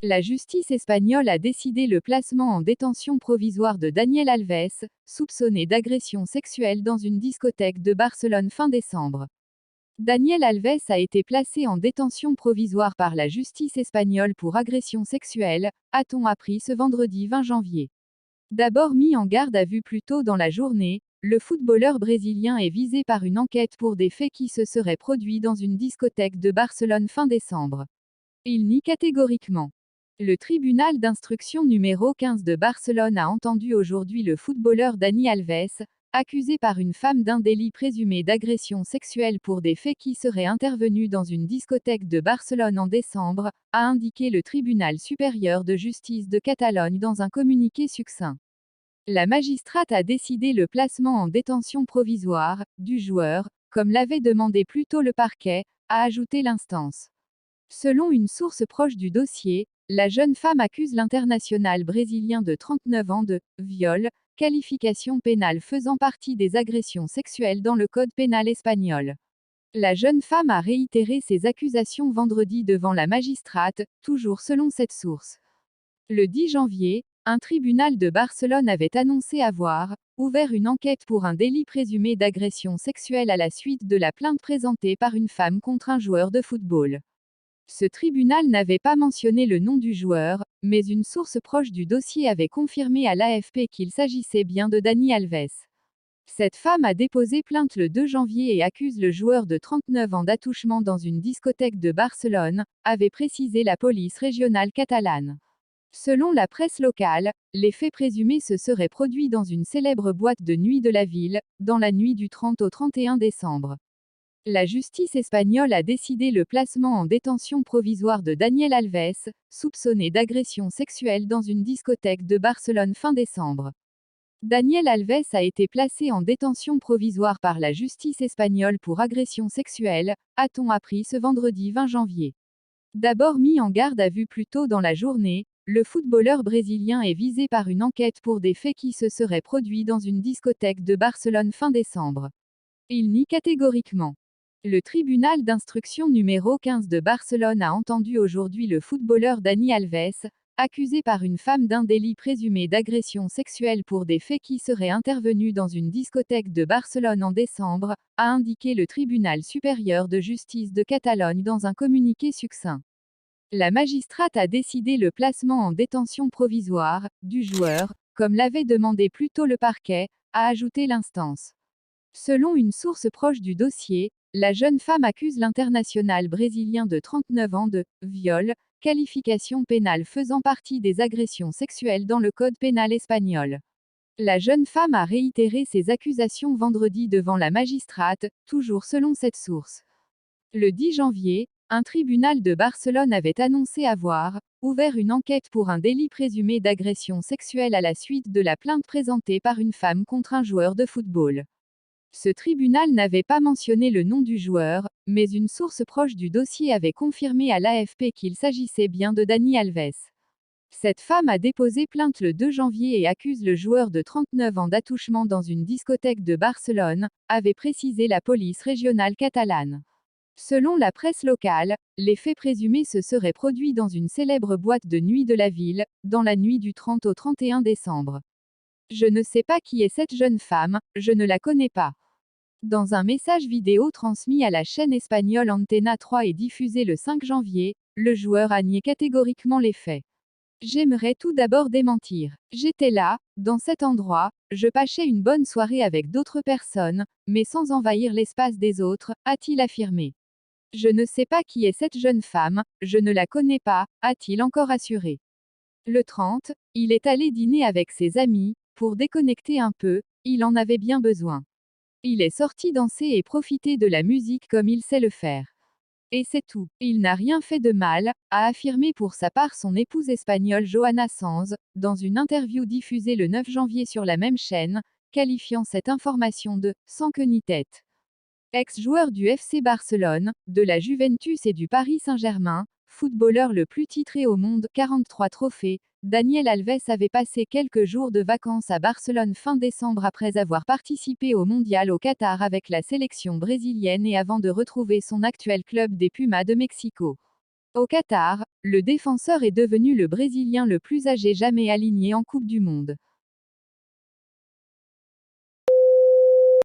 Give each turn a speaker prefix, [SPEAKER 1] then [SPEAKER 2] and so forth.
[SPEAKER 1] La justice espagnole a décidé le placement en détention provisoire de Daniel Alves, soupçonné d'agression sexuelle dans une discothèque de Barcelone fin décembre. Daniel Alves a été placé en détention provisoire par la justice espagnole pour agression sexuelle, a-t-on appris ce vendredi 20 janvier. D'abord mis en garde à vue plus tôt dans la journée, le footballeur brésilien est visé par une enquête pour des faits qui se seraient produits dans une discothèque de Barcelone fin décembre. Il nie catégoriquement. Le tribunal d'instruction numéro 15 de Barcelone a entendu aujourd'hui le footballeur Dani Alves, accusé par une femme d'un délit présumé d'agression sexuelle pour des faits qui seraient intervenus dans une discothèque de Barcelone en décembre, a indiqué le tribunal supérieur de justice de Catalogne dans un communiqué succinct. La magistrate a décidé le placement en détention provisoire du joueur, comme l'avait demandé plus tôt le parquet, a ajouté l'instance. Selon une source proche du dossier, la jeune femme accuse l'international brésilien de 39 ans de viol, qualification pénale faisant partie des agressions sexuelles dans le code pénal espagnol. La jeune femme a réitéré ses accusations vendredi devant la magistrate, toujours selon cette source. Le 10 janvier, un tribunal de Barcelone avait annoncé avoir ouvert une enquête pour un délit présumé d'agression sexuelle à la suite de la plainte présentée par une femme contre un joueur de football. Ce tribunal n'avait pas mentionné le nom du joueur, mais une source proche du dossier avait confirmé à l'AFP qu'il s'agissait bien de Dani Alves. Cette femme a déposé plainte le 2 janvier et accuse le joueur de 39 ans d'attouchement dans une discothèque de Barcelone, avait précisé la police régionale catalane. Selon la presse locale, les faits présumés se seraient produits dans une célèbre boîte de nuit de la ville, dans la nuit du 30 au 31 décembre. La justice espagnole a décidé le placement en détention provisoire de Daniel Alves, soupçonné d'agression sexuelle dans une discothèque de Barcelone fin décembre. Daniel Alves a été placé en détention provisoire par la justice espagnole pour agression sexuelle, a-t-on appris ce vendredi 20 janvier. D'abord mis en garde à vue plus tôt dans la journée, le footballeur brésilien est visé par une enquête pour des faits qui se seraient produits dans une discothèque de Barcelone fin décembre. Il nie catégoriquement. Le tribunal d'instruction numéro 15 de Barcelone a entendu aujourd'hui le footballeur Dani Alves, accusé par une femme d'un délit présumé d'agression sexuelle pour des faits qui seraient intervenus dans une discothèque de Barcelone en décembre, a indiqué le tribunal supérieur de justice de Catalogne dans un communiqué succinct. La magistrate a décidé le placement en détention provisoire du joueur, comme l'avait demandé plus tôt le parquet, a ajouté l'instance. Selon une source proche du dossier, la jeune femme accuse l'international brésilien de 39 ans de viol, qualification pénale faisant partie des agressions sexuelles dans le code pénal espagnol. La jeune femme a réitéré ses accusations vendredi devant la magistrate, toujours selon cette source. Le 10 janvier, un tribunal de Barcelone avait annoncé avoir ouvert une enquête pour un délit présumé d'agression sexuelle à la suite de la plainte présentée par une femme contre un joueur de football. Ce tribunal n'avait pas mentionné le nom du joueur, mais une source proche du dossier avait confirmé à l'AFP qu'il s'agissait bien de Dani Alves. Cette femme a déposé plainte le 2 janvier et accuse le joueur de 39 ans d'attouchement dans une discothèque de Barcelone, avait précisé la police régionale catalane. Selon la presse locale, les faits présumés se seraient produits dans une célèbre boîte de nuit de la ville, dans la nuit du 30 au 31 décembre. Je ne sais pas qui est cette jeune femme, je ne la connais pas. Dans un message vidéo transmis à la chaîne espagnole Antena 3 et diffusé le 5 janvier, le joueur a nié catégoriquement les faits. J'aimerais tout d'abord démentir. J'étais là, dans cet endroit, je passais une bonne soirée avec d'autres personnes, mais sans envahir l'espace des autres, a-t-il affirmé. Je ne sais pas qui est cette jeune femme, je ne la connais pas, a-t-il encore assuré. Le 30, il est allé dîner avec ses amis, pour déconnecter un peu, il en avait bien besoin. Il est sorti danser et profiter de la musique comme il sait le faire. Et c'est tout. Il n'a rien fait de mal, a affirmé pour sa part son épouse espagnole Johanna Sanz, dans une interview diffusée le 9 janvier sur la même chaîne, qualifiant cette information de « sans queue ni tête ». Ex-joueur du FC Barcelone, de la Juventus et du Paris Saint-Germain, footballeur le plus titré au monde, 43 trophées, Daniel Alves avait passé quelques jours de vacances à Barcelone fin décembre après avoir participé au mondial au Qatar avec la sélection brésilienne et avant de retrouver son actuel club des Pumas de Mexico. Au Qatar, le défenseur est devenu le Brésilien le plus âgé jamais aligné en Coupe du Monde.